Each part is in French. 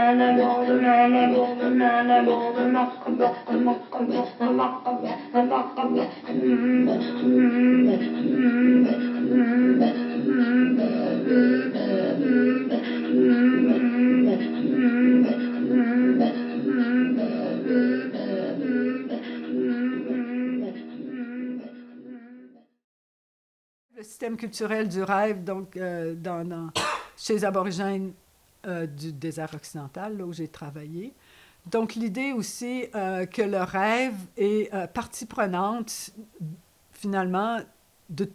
Le système culturel du rêve, donc, chez les aborigènes du désert occidental, là où j'ai travaillé. Donc, l'idée aussi que le rêve est partie prenante, finalement, de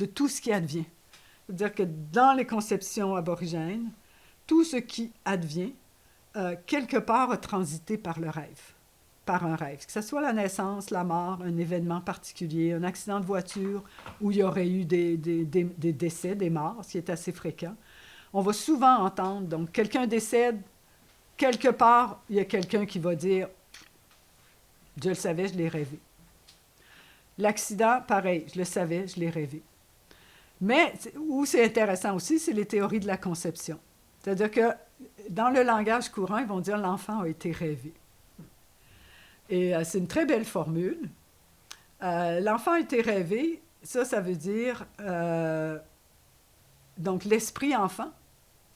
tout ce qui advient. C'est-à-dire que dans les conceptions aborigènes, tout ce qui advient, quelque part, a transité par le rêve, par un rêve. Que ce soit la naissance, la mort, un événement particulier, un accident de voiture où il y aurait eu des décès, des morts, ce qui est assez fréquent. On va souvent entendre, donc, quelqu'un décède, quelque part, il y a quelqu'un qui va dire « Je le savais, je l'ai rêvé ». L'accident, pareil, je le savais, je l'ai rêvé. Mais où c'est intéressant aussi, c'est les théories de la conception. C'est-à-dire que dans le langage courant, ils vont dire « l'enfant a été rêvé ». Et c'est une très belle formule. L'enfant a été rêvé, ça veut dire donc l'esprit enfant,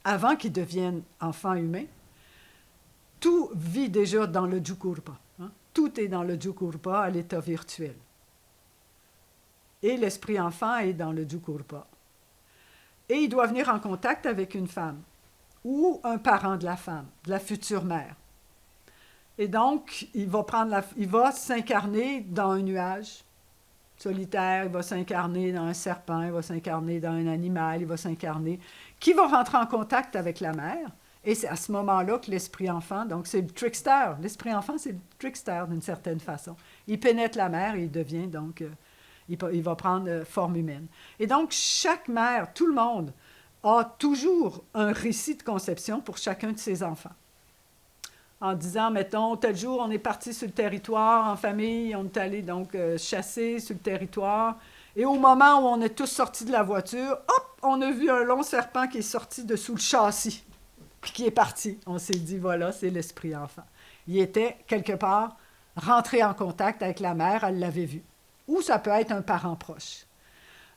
avant qu'il devienne enfant humain, tout vit déjà dans le Jukurpa. Hein? Tout est dans le Jukurpa à l'état virtuel. Et l'esprit enfant est dans le Jukurpa. Et il doit venir en contact avec une femme ou un parent de la femme, de la future mère. Et donc, il va s'incarner dans un nuage solitaire, il va s'incarner dans un serpent, il va s'incarner dans un animal, il va s'incarner, qui va rentrer en contact avec la mère. Et c'est à ce moment-là que l'esprit enfant, donc c'est le trickster, l'esprit enfant, c'est le trickster d'une certaine façon. Il pénètre la mère et il devient donc, il va prendre forme humaine. Et donc, chaque mère, tout le monde, a toujours un récit de conception pour chacun de ses enfants. En disant, mettons, tel jour, on est parti sur le territoire en famille, on est allé donc chasser sur le territoire, et au moment où on est tous sortis de la voiture, hop, on a vu un long serpent qui est sorti de sous le châssis, puis qui est parti. On s'est dit, voilà, c'est l'esprit enfant. Il était, quelque part, rentré en contact avec la mère, elle l'avait vu. Ou ça peut être un parent proche.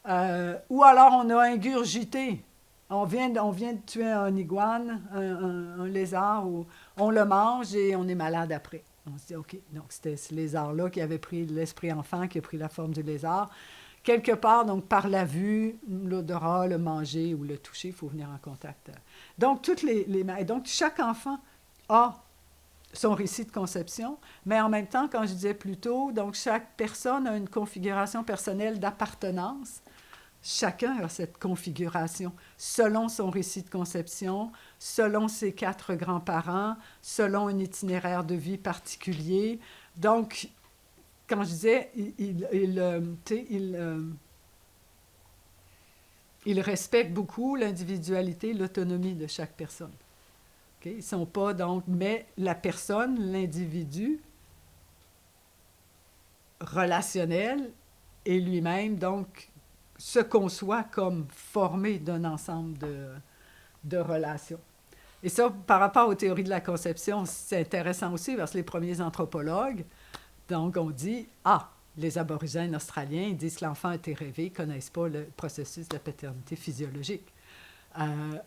Ou alors on a ingurgité. On vient de tuer un iguane, un lézard, ou on le mange et on est malade après. On se dit, OK, donc c'était ce lézard-là qui avait pris l'esprit enfant, qui a pris la forme du lézard. Quelque part, donc par la vue, l'odorat, le manger ou le toucher, il faut venir en contact. Donc, donc chaque enfant a son récit de conception, mais en même temps, quand je disais plus tôt, donc chaque personne a une configuration personnelle d'appartenance. Chacun a cette configuration selon son récit de conception, selon ses 4 grands-parents, selon un itinéraire de vie particulier. Donc, quand je disais, il respecte beaucoup l'individualité, l'autonomie de chaque personne. Okay? Ils ne sont pas donc, mais la personne, l'individu relationnel est lui-même donc se conçoit comme formé d'un ensemble de relations. Et ça, par rapport aux théories de la conception, c'est intéressant aussi parce que les premiers anthropologues, donc on dit, les aborigènes australiens, ils disent que l'enfant a été rêvé, ils ne connaissent pas le processus de la paternité physiologique.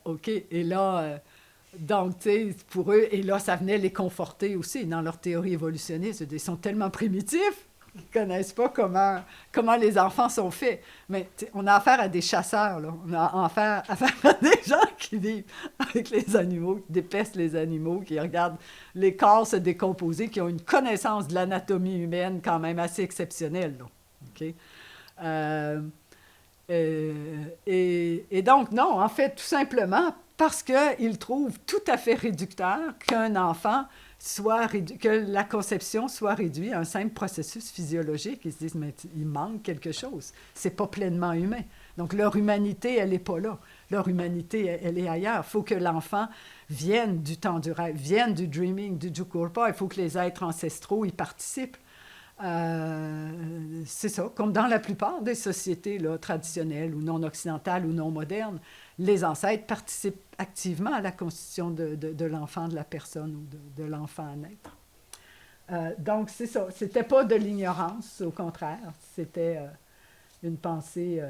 OK, et là, donc, tu sais, pour eux, et là, ça venait les conforter aussi dans leur théorie évolutionniste. Ils sont tellement primitifs qu'ils ne connaissent pas comment les enfants sont faits. Mais on a affaire à des chasseurs, là. On a affaire à des gens qui vivent avec les animaux, qui dépestent les animaux, qui regardent les corps se décomposer, qui ont une connaissance de l'anatomie humaine quand même assez exceptionnelle, là. OK? Et donc, non, en fait, tout simplement parce qu'ils trouvent tout à fait réducteur qu'un enfant que la conception soit réduite à un simple processus physiologique. Ils se disent, mais il manque quelque chose. C'est pas pleinement humain. Donc, leur humanité, elle n'est pas là. Leur humanité, elle est ailleurs. Il faut que l'enfant vienne du temps du rêve, vienne du dreaming, du Jukurpa. Il faut que les êtres ancestraux y participent. C'est ça, comme dans la plupart des sociétés là, traditionnelles ou non occidentales ou non modernes, les ancêtres participent activement à la constitution de l'enfant, de la personne ou de l'enfant à naître. Donc, c'est ça. C'était pas de l'ignorance, au contraire. C'était une pensée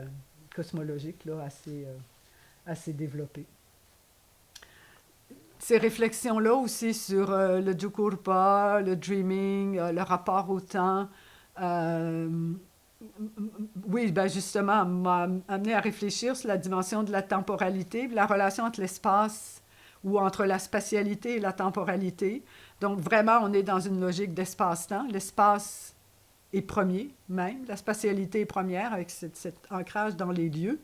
cosmologique là, assez développée. Ces réflexions-là aussi sur le Jukurpa, le dreaming, le rapport au temps, oui, ben justement, m'a amené à réfléchir sur la dimension de la temporalité, la relation entre l'espace ou entre la spatialité et la temporalité. Donc vraiment, on est dans une logique d'espace-temps. L'espace est premier même, la spatialité est première avec cet ancrage dans les lieux.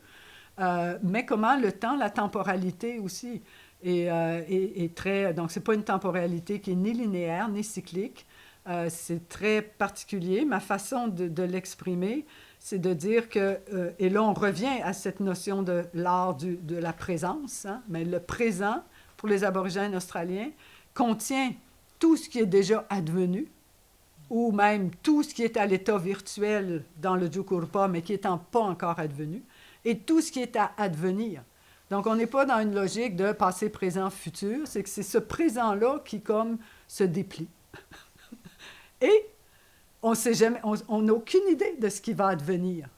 Mais comment le temps, la temporalité aussi est très... Donc c'est pas une temporalité qui est ni linéaire ni cyclique. C'est très particulier. Ma façon de l'exprimer, c'est de dire que, et là on revient à cette notion de l'art de la présence, hein, mais le présent, pour les aborigènes australiens, contient tout ce qui est déjà advenu, ou même tout ce qui est à l'état virtuel dans le Jukurpa, mais qui n'est pas encore advenu, et tout ce qui est à advenir. Donc on n'est pas dans une logique de passé, présent, futur, c'est que c'est ce présent-là qui comme se déplie. Et on n'a aucune idée de ce qui va advenir.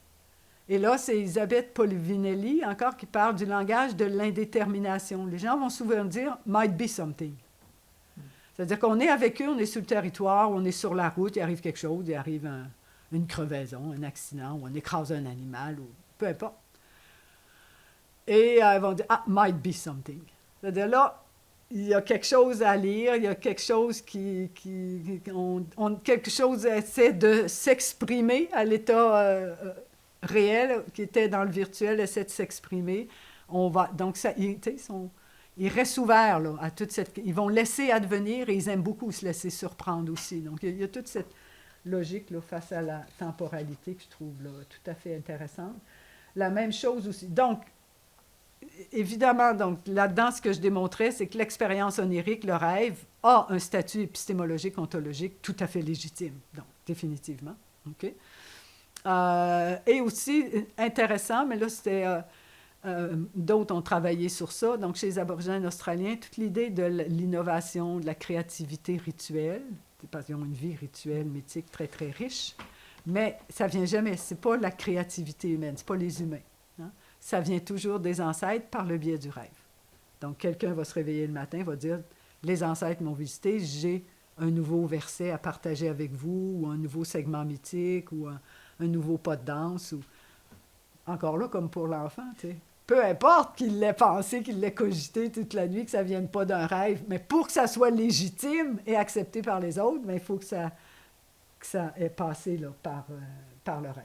Et là, c'est Elisabeth Polivinelli, encore, qui parle du langage de l'indétermination. Les gens vont souvent dire « might be something ». C'est-à-dire qu'on est avec eux, on est sur le territoire, on est sur la route, il arrive quelque chose, il arrive une crevaison, un accident, ou on écrase un animal, ou peu importe. Et ils vont dire « ah, might be something ». C'est-à-dire là, il y a quelque chose à lire, il y a quelque chose quelque chose essaie de s'exprimer à l'état réel, qui était dans le virtuel, essaie de s'exprimer. Donc, ils restent ouverts là, à toute cette... Ils vont laisser advenir et ils aiment beaucoup se laisser surprendre aussi. Donc, il y a toute cette logique là, face à la temporalité que je trouve là, tout à fait intéressante. La même chose aussi. Donc, évidemment, donc, là-dedans, ce que je démontrais, c'est que l'expérience onirique, le rêve, a un statut épistémologique, ontologique tout à fait légitime. Donc, définitivement. OK? Et aussi, intéressant, mais là, c'était... d'autres ont travaillé sur ça. Donc, chez les aborigènes australiens, toute l'idée de l'innovation, de la créativité rituelle, parce qu'ils ont une vie rituelle, mythique, très, très riche, mais ça ne vient jamais. Ce n'est pas la créativité humaine, ce n'est pas les humains. Hein? Ça vient toujours des ancêtres par le biais du rêve. Donc, quelqu'un va se réveiller le matin, va dire « Les ancêtres m'ont visité, j'ai un nouveau verset à partager avec vous, ou un nouveau segment mythique, ou un nouveau pas de danse. » ou encore là, comme pour l'enfant, tu sais. Peu importe qu'il l'ait pensé, qu'il l'ait cogité toute la nuit, que ça ne vienne pas d'un rêve, mais pour que ça soit légitime et accepté par les autres, bien, il faut que ça ait passé là, par le rêve.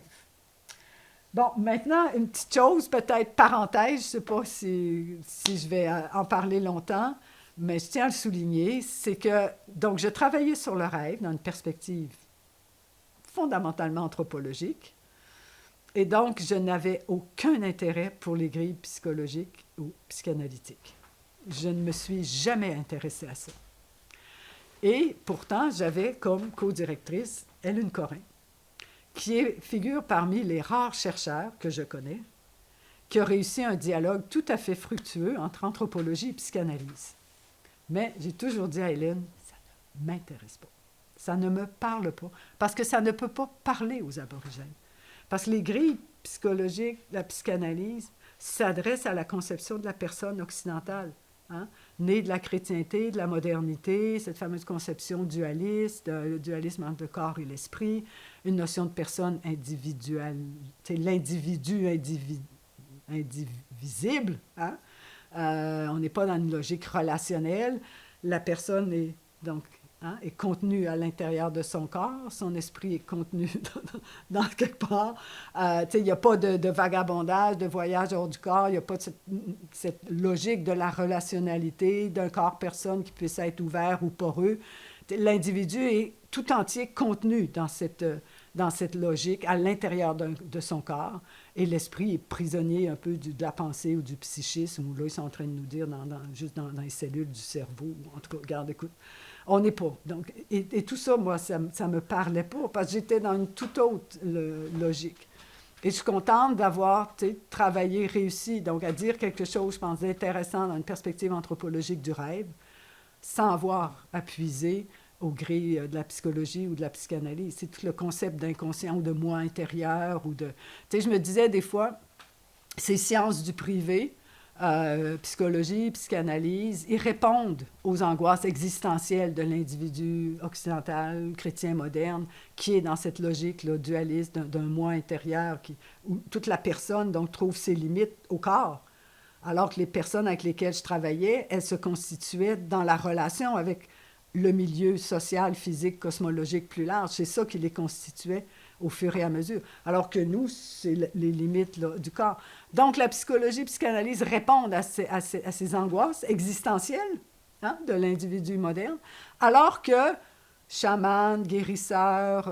Bon, maintenant, une petite chose, peut-être parenthèse, je ne sais pas si je vais en parler longtemps, mais je tiens à le souligner, c'est que, donc, je travaillais sur le rêve dans une perspective fondamentalement anthropologique, et donc, je n'avais aucun intérêt pour les grilles psychologiques ou psychanalytiques. Je ne me suis jamais intéressée à ça. Et pourtant, j'avais comme co-directrice Hélène Corin, qui figure parmi les rares chercheurs que je connais, qui a réussi un dialogue tout à fait fructueux entre anthropologie et psychanalyse. Mais j'ai toujours dit à Hélène, ça ne m'intéresse pas. Ça ne me parle pas, parce que ça ne peut pas parler aux aborigènes. Parce que les grilles psychologiques, la psychanalyse, s'adressent à la conception de la personne occidentale, hein? Née de la chrétienté, de la modernité, cette fameuse conception dualiste, le dualisme entre le corps et l'esprit, une notion de personne individuelle, l'individu indivisible. Hein? On n'est pas dans une logique relationnelle. La personne est donc... Hein, est contenu à l'intérieur de son corps, son esprit est contenu dans quelque part. Il n'y a pas de vagabondage, de voyage hors du corps, il n'y a pas cette logique de la relationnalité, d'un corps-personne qui puisse être ouvert ou poreux. L'individu est tout entier contenu dans cette logique à l'intérieur de son corps, et l'esprit est prisonnier un peu de la pensée ou du psychisme, où là, ils sont en train de nous dire juste dans les cellules du cerveau, en tout cas, regarde, écoute, on n'est pas. Donc, et tout ça, moi, ça ne me parlait pas, parce que j'étais dans une toute autre logique. Et je suis contente d'avoir travaillé, réussi, donc à dire quelque chose, je pense, d'intéressant dans une perspective anthropologique du rêve, sans avoir à puiser au gré de la psychologie ou de la psychanalyse. C'est tout le concept d'inconscient ou de moi intérieur. Ou de... Tu sais, je me disais des fois, ces sciences du privé, psychologie, psychanalyse, ils répondent aux angoisses existentielles de l'individu occidental, chrétien moderne, qui est dans cette logique-là, dualiste d'un moi intérieur, où toute la personne donc, trouve ses limites au corps. Alors que les personnes avec lesquelles je travaillais, elles se constituaient dans la relation avec le milieu social, physique, cosmologique plus large. C'est ça qui les constituait au fur et à mesure. Alors que nous, c'est les limites là, du corps. Donc, la psychologie et psychanalyse répondent à ces angoisses existentielles de l'individu moderne, alors que chamans, guérisseurs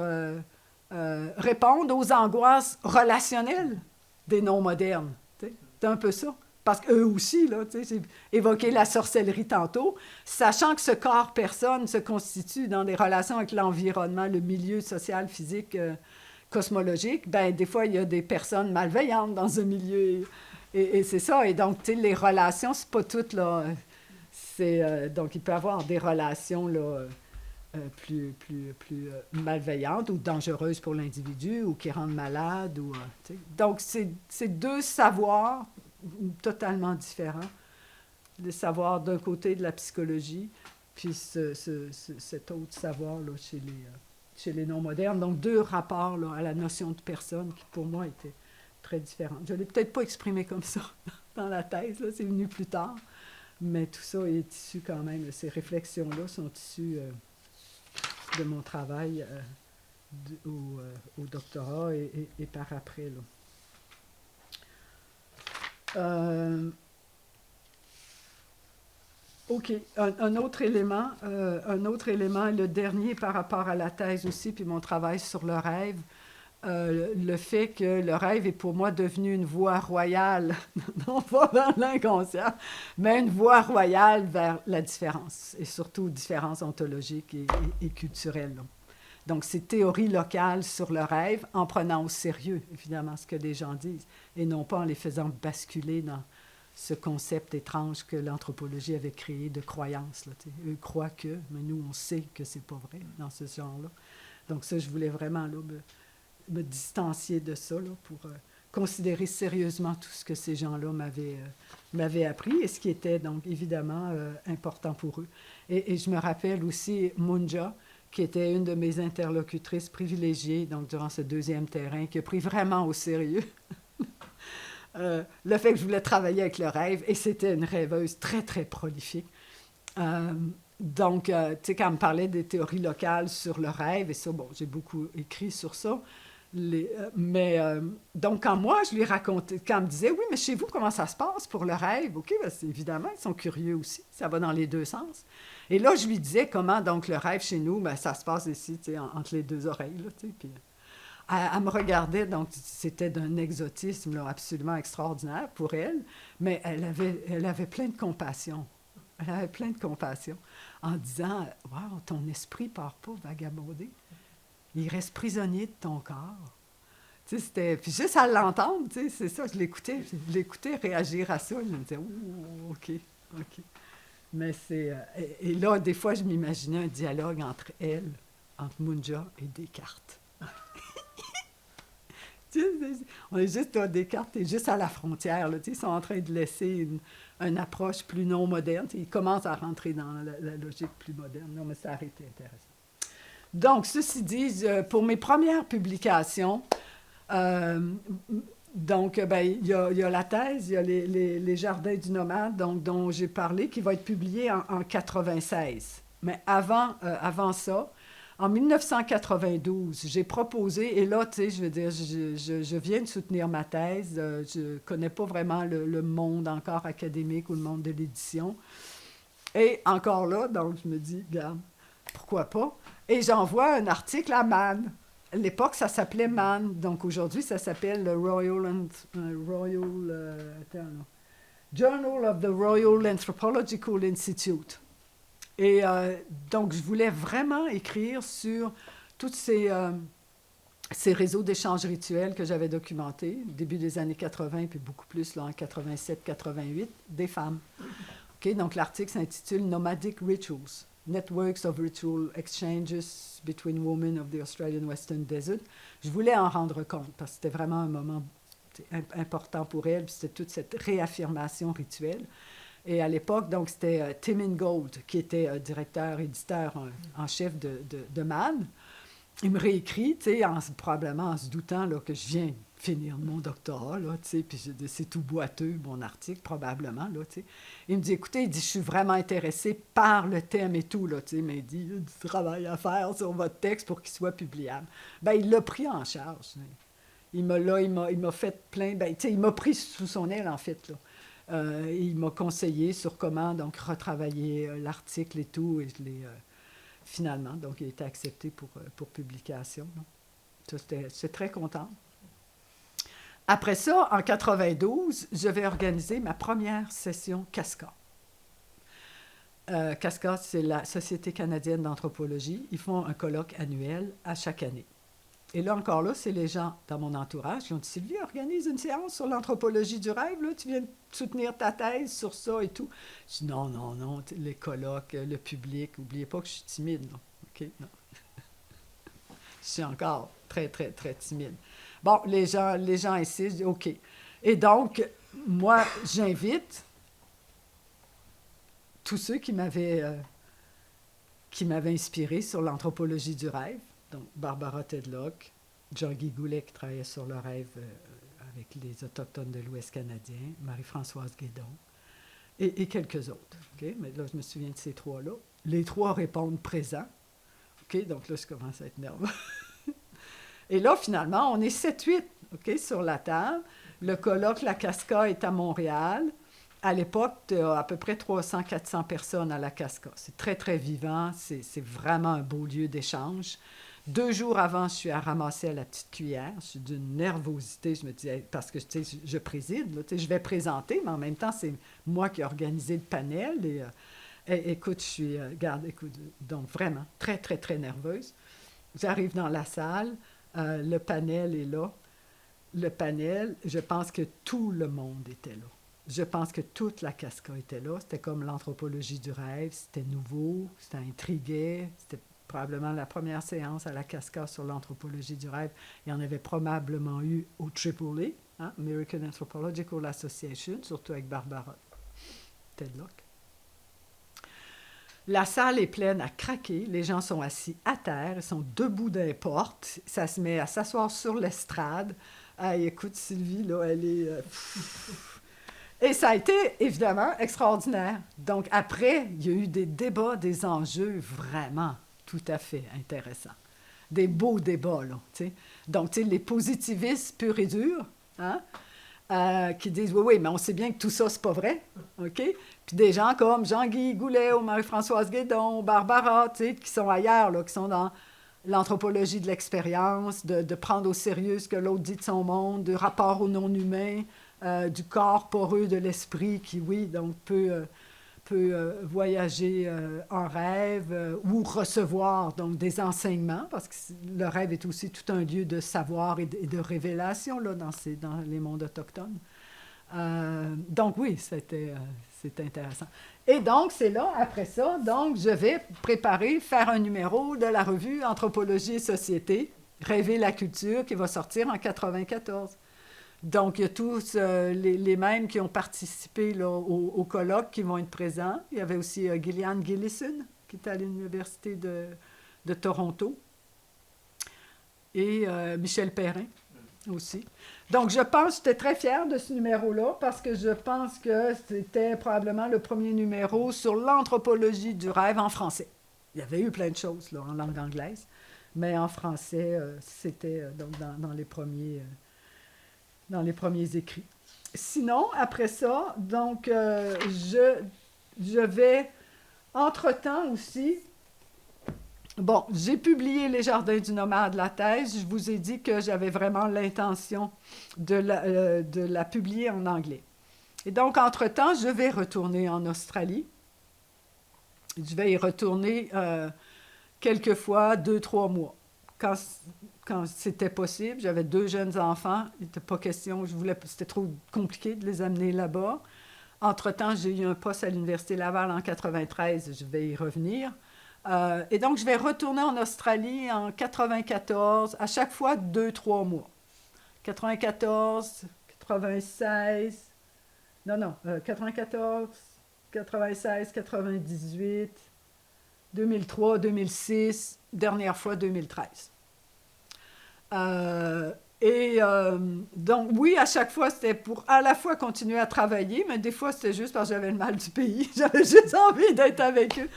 répondent aux angoisses relationnelles des non-modernes. C'est un peu ça. Parce qu'eux aussi, là, j'ai évoqué la sorcellerie tantôt, sachant que ce corps-personne se constitue dans des relations avec l'environnement, le milieu social, physique, cosmologique, ben des fois, il y a des personnes malveillantes dans ce milieu. Et c'est ça. Et donc, tu sais, les relations, c'est pas toutes, là. Donc, il peut y avoir des relations, là, plus malveillantes ou dangereuses pour l'individu ou qui rendent malade. Donc, c'est deux savoirs totalement différents. Le savoir d'un côté de la psychologie, puis cet autre savoir là, chez les non-modernes. Donc, deux rapports là, à la notion de personne qui, pour moi, étaient très différents. Je ne l'ai peut-être pas exprimé comme ça dans la thèse, là, c'est venu plus tard, mais tout ça est issu quand même, ces réflexions-là sont issues de mon travail au doctorat et par après, là. OK. Un autre élément, le dernier par rapport à la thèse aussi, puis mon travail sur le rêve, le fait que le rêve est pour moi devenu une voie royale, non pas vers l'inconscient, mais une voie royale vers la différence, et surtout différence ontologique et culturelle. Là. Donc, ces théories locales sur le rêve, en prenant au sérieux, évidemment, ce que les gens disent, et non pas en les faisant basculer dans ce concept étrange que l'anthropologie avait créé de croyance. Là, eux croient que, mais nous, on sait que c'est pas vrai dans ce genre-là. Donc ça, je voulais vraiment là, me distancier de ça là, pour considérer sérieusement tout ce que ces gens-là m'avaient appris et ce qui était donc évidemment important pour eux. Et je me rappelle aussi Munja, qui était une de mes interlocutrices privilégiées donc durant ce deuxième terrain, qui a pris vraiment au sérieux le fait que je voulais travailler avec le rêve, et c'était une rêveuse très, très prolifique. Donc, tu sais, quand elle me parlait des théories locales sur le rêve, et ça, bon, j'ai beaucoup écrit sur ça, donc, quand moi, je lui racontais, quand elle me disait, oui, mais chez vous, comment ça se passe pour le rêve? OK, ben, évidemment, ils sont curieux aussi, ça va dans les deux sens. Et là, je lui disais comment, donc, le rêve chez nous, ben, ça se passe ici, tu sais, entre les deux oreilles, là, tu sais, puis... Elle me regardait, donc c'était d'un exotisme là, absolument extraordinaire pour elle, mais elle avait plein de compassion. Elle avait plein de compassion en disant « Wow, ton esprit ne part pas vagabonder. Il reste prisonnier de ton corps. » Tu sais, c'était... Puis juste à l'entendre, tu sais, c'est ça, je l'écoutais réagir à ça. Je me disais « Ouh, OK. » Mais c'est... et là, des fois, je m'imaginais un dialogue entre elle, entre Munja et Descartes. On est juste à Descartes, et juste à la frontière. Là, ils sont en train de laisser une approche plus non moderne. Ils commencent à rentrer dans la logique plus moderne. Non, mais ça a été intéressant. Donc, ceci dit, pour mes premières publications, donc, ben, il y a la thèse, il y a les Jardins du nomade, donc, dont j'ai parlé, qui va être publiée en 96. Mais avant ça, en 1992, j'ai proposé, et là, tu sais, je veux dire, je viens de soutenir ma thèse, je ne connais pas vraiment le monde encore académique ou le monde de l'édition. Et encore là, donc, je me dis, regarde, pourquoi pas? Et j'envoie un article à Man. À l'époque, ça s'appelait Man, donc aujourd'hui, ça s'appelle le Journal of the Royal Anthropological Institute. Et donc, je voulais vraiment écrire sur toutes ces ces réseaux d'échanges rituels que j'avais documentés, début des années 80, puis beaucoup plus là, en 87-88, des femmes. Okay, donc l'article s'intitule Nomadic Rituals, Networks of Ritual Exchanges Between Women of the Australian Western Desert. Je voulais en rendre compte parce que c'était vraiment un moment important pour elle, puis c'était toute cette réaffirmation rituelle. Et à l'époque, donc, c'était Tim Ingold qui était directeur, éditeur en chef de Man. Il me réécrit, tu sais, probablement en se doutant là, que je viens finir mon doctorat, là, tu sais, puis c'est tout boiteux, mon article, probablement, là, tu sais. Il me dit, écoutez, il dit, je suis vraiment intéressé par le thème et tout, là, tu sais, mais il dit, il y a du travail à faire sur votre texte pour qu'il soit publiable. Ben, il l'a pris en charge. Il m'a fait plein, ben, tu sais, il m'a pris sous son aile, en fait, là. Il m'a conseillé sur comment, donc, retravailler l'article et tout, et finalement, donc, il a été accepté pour publication. Ça, j'étais très contente. Après ça, en 92, je vais organiser ma première session CASCA. CASCA, c'est la Société canadienne d'anthropologie. Ils font un colloque annuel à chaque année. Et là, encore là, c'est les gens dans mon entourage qui ont dit « Sylvie, organise une séance sur l'anthropologie du rêve, là, tu viens de soutenir ta thèse sur ça et tout. » Je dis « Non, non, non, les colloques, le public, n'oubliez pas que je suis timide. » Non. OK, non. Je suis encore très, très, très timide. Bon, les gens insistent, je dis « OK. » Et donc, moi, j'invite tous ceux qui m'avaient inspiré sur l'anthropologie du rêve. Donc, Barbara Tedlock, Jean-Guy Goulet qui travaillait sur le rêve avec les Autochtones de l'Ouest canadien, Marie-Françoise Guédon, et quelques autres. Okay? Mais là, je me souviens de ces trois-là. Les trois répondent présent. Okay? Donc là, je commence à être nerveux. Et là, finalement, on est 7-8 okay, sur la table. Le colloque La Casca est à Montréal. À l'époque, il y a à peu près 300-400 personnes à La Casca. C'est très, très vivant. C'est vraiment un beau lieu d'échange. 2 jours avant, je suis à ramasser à la petite cuillère. Je suis d'une nervosité. Je me dis, parce que je préside, là, je vais présenter, mais en même temps, c'est moi qui ai organisé le panel. Et écoute, je suis, écoute, donc vraiment très, très, très nerveuse. J'arrive dans la salle, le panel est là. Le panel, je pense que tout le monde était là. Je pense que toute la Casca était là. C'était comme l'anthropologie du rêve. C'était nouveau, c'était intrigué, c'était probablement la première séance à la Casca sur l'anthropologie du rêve. Il y en avait probablement eu au AAA, hein, American Anthropological Association, surtout avec Barbara Tedlock. La salle est pleine à craquer. Les gens sont assis à terre, ils sont debout des portes. Ça se met à s'asseoir sur l'estrade. Ah, écoute, Sylvie, là, elle est... Et ça a été, évidemment, extraordinaire. Donc, après, il y a eu des débats, des enjeux vraiment tout à fait intéressants. Des beaux débats, là, tu sais. Donc, tu sais, les positivistes purs et durs, hein, qui disent, oui, oui, mais on sait bien que tout ça, c'est pas vrai, OK? Puis des gens comme Jean-Guy Goulet, ou Marie-Françoise Guédon, Barbara, tu sais, qui sont ailleurs, là, qui sont dans l'anthropologie de l'expérience, de prendre au sérieux ce que l'autre dit de son monde, du rapport au non-humain, du corps poreux de l'esprit qui, oui, donc peut voyager en rêve ou recevoir donc des enseignements, parce que le rêve est aussi tout un lieu de savoir et de révélation là, dans les mondes autochtones. Donc oui, c'était intéressant. Et donc, c'est là, après ça, donc je vais faire un numéro de la revue Anthropologie et Société, Rêver la culture, qui va sortir en 1994. Donc, il y a tous les mêmes qui ont participé là, au colloque qui vont être présents. Il y avait aussi Gillian Gillison, qui est à l'Université de Toronto, et Michel Perrin aussi. Donc, je pense, j'étais très fière de ce numéro-là parce que je pense que c'était probablement le premier numéro sur l'anthropologie du rêve en français. Il y avait eu plein de choses là, en langue anglaise, mais en français, c'était donc dans les premiers écrits. Sinon, après ça, donc, je vais, entre-temps aussi, bon, j'ai publié Les Jardins du Nomade, la thèse. Je vous ai dit que j'avais vraiment l'intention de la publier en anglais. Et donc, entre-temps, je vais retourner en Australie. Je vais y retourner quelques fois, 2-3 mois. Quand quand c'était possible. J'avais 2 jeunes enfants. Il n'était pas question, c'était trop compliqué de les amener là-bas. Entre-temps, j'ai eu un poste à l'Université Laval en 93. Je vais y revenir. Et donc, je vais retourner en Australie en 94, à chaque fois 2, 3 mois. 94, 96, non, non, 94, 96, 98, 2003, 2006, dernière fois 2013. Donc, oui, à chaque fois, c'était pour à la fois continuer à travailler, mais des fois, c'était juste parce que j'avais le mal du pays. J'avais juste envie d'être avec eux.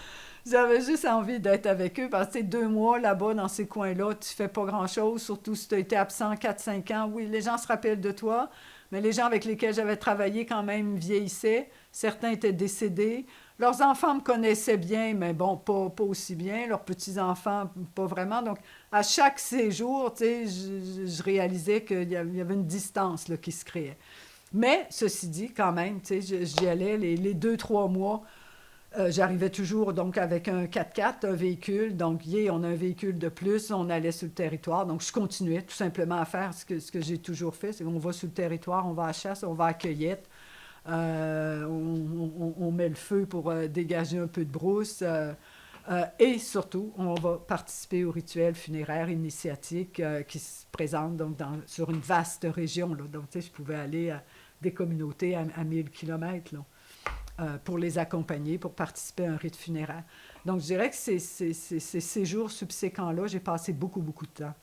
J'avais juste envie d'être avec eux parce que 2 mois là-bas, dans ces coins-là, tu fais pas grand-chose, surtout si tu as été absent 4, 5 ans. Oui, les gens se rappellent de toi, mais les gens avec lesquels j'avais travaillé quand même vieillissaient. Certains étaient décédés. Leurs enfants me connaissaient bien, mais bon, pas aussi bien. Leurs petits-enfants, pas vraiment. Donc, à chaque séjour, tu sais, je réalisais qu'il y avait une distance là, qui se créait. Mais, ceci dit, quand même, tu sais, j'y allais les 2, 3 mois. J'arrivais toujours donc avec un 4x4, un véhicule. Donc, on a un véhicule de plus, on allait sur le territoire. Donc, je continuais tout simplement à faire ce que j'ai toujours fait. C'est qu'on va sur le territoire, on va à la chasse, on va à la cueillette. On met le feu pour dégager un peu de brousse. Et surtout, on va participer au rituel funéraire initiatique qui se présente donc sur une vaste région. Là. Donc, tu sais, je pouvais aller à des communautés à 1000 km pour les accompagner, pour participer à un rite funéraire. Donc, je dirais que ces séjours subséquents-là, j'ai passé beaucoup, beaucoup de temps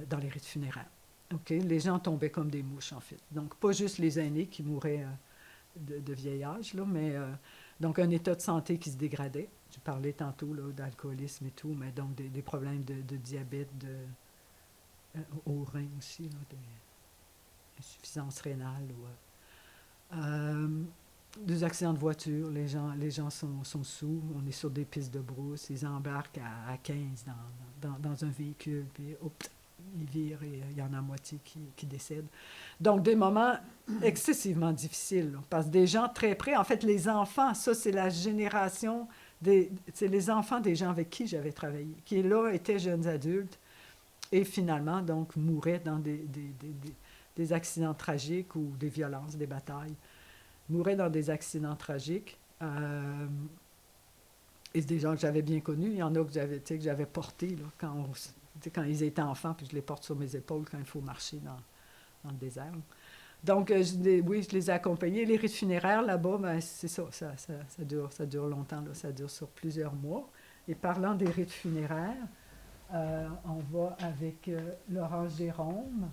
dans les rites funéraires. Okay? Les gens tombaient comme des mouches, en fait. Donc, pas juste les aînés qui mouraient de vieil âge, là, mais donc un état de santé qui se dégradait. Je parlais tantôt là, d'alcoolisme et tout, mais donc des problèmes de diabète, au rein aussi, là, insuffisance rénale. Des accidents de voiture, les gens sont sous, on est sur des pistes de brousse, ils embarquent à 15 dans un véhicule, puis ils virent et il y en a la moitié qui décèdent. Donc, des moments excessivement difficiles, là, parce que des gens très près, en fait, les enfants, ça, c'est la génération, c'est les enfants des gens avec qui j'avais travaillé, qui là étaient jeunes adultes et finalement, donc, mouraient dans des accidents tragiques ou des violences, des batailles. Mouraient dans des accidents tragiques. Et c'est des gens que j'avais bien connus. Il y en a que j'avais portés là, quand ils étaient enfants, puis je les porte sur mes épaules quand il faut marcher dans le désert. Donc, oui, je les ai accompagnés. Les rites funéraires, là-bas, ben, c'est ça dure longtemps. Là, ça dure sur plusieurs mois. Et parlant des rites funéraires, on va avec Laurent Jérôme.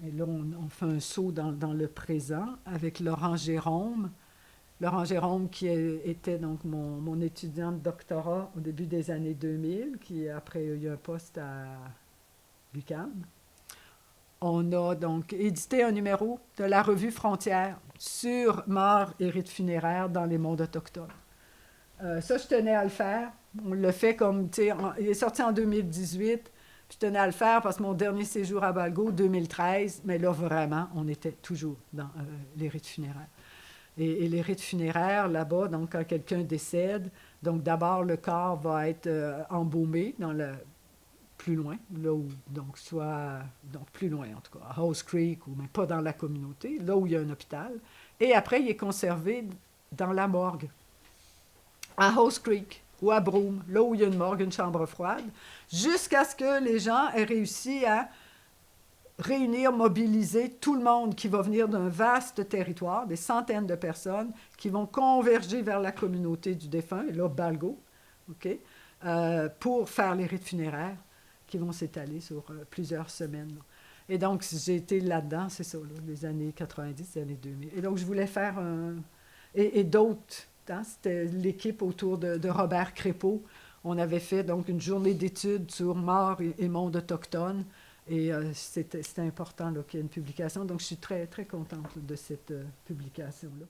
Et là, on fait un saut dans le présent avec Laurent Jérôme. Laurent Jérôme, qui était donc mon étudiant de doctorat au début des années 2000, qui après a eu un poste à l'UQAM. On a donc édité un numéro de la revue Frontières sur mort et rites funéraires dans les mondes autochtones. Ça, je tenais à le faire. On le fait comme, tu sais, il est sorti en 2018. Je tenais à le faire parce que mon dernier séjour à Balgo, 2013, mais là, vraiment, on était toujours dans les rites funéraires. Et les rites funéraires, là-bas, donc quand quelqu'un décède, donc d'abord, le corps va être embaumé plus loin, là où, donc plus loin en tout cas, à House Creek, ou mais pas dans la communauté, là où il y a un hôpital. Et après, il est conservé dans la morgue, à House Creek ou à Broome, là où il y a une morgue, une chambre froide, jusqu'à ce que les gens aient réussi à réunir, mobiliser tout le monde qui va venir d'un vaste territoire, des centaines de personnes qui vont converger vers la communauté du défunt, et là, Balgo, okay, pour faire les rites funéraires qui vont s'étaler sur plusieurs semaines. Là. Et donc, j'ai été là-dedans, c'est ça, là, les années 90, les années 2000. Et donc, je voulais faire et d'autres, hein, c'était l'équipe autour de Robert Crépeau. On avait fait donc une journée d'études sur mort et monde autochtone. Et c'était important là, qu'il y ait une publication. Donc, je suis très, très contente de cette publication-là.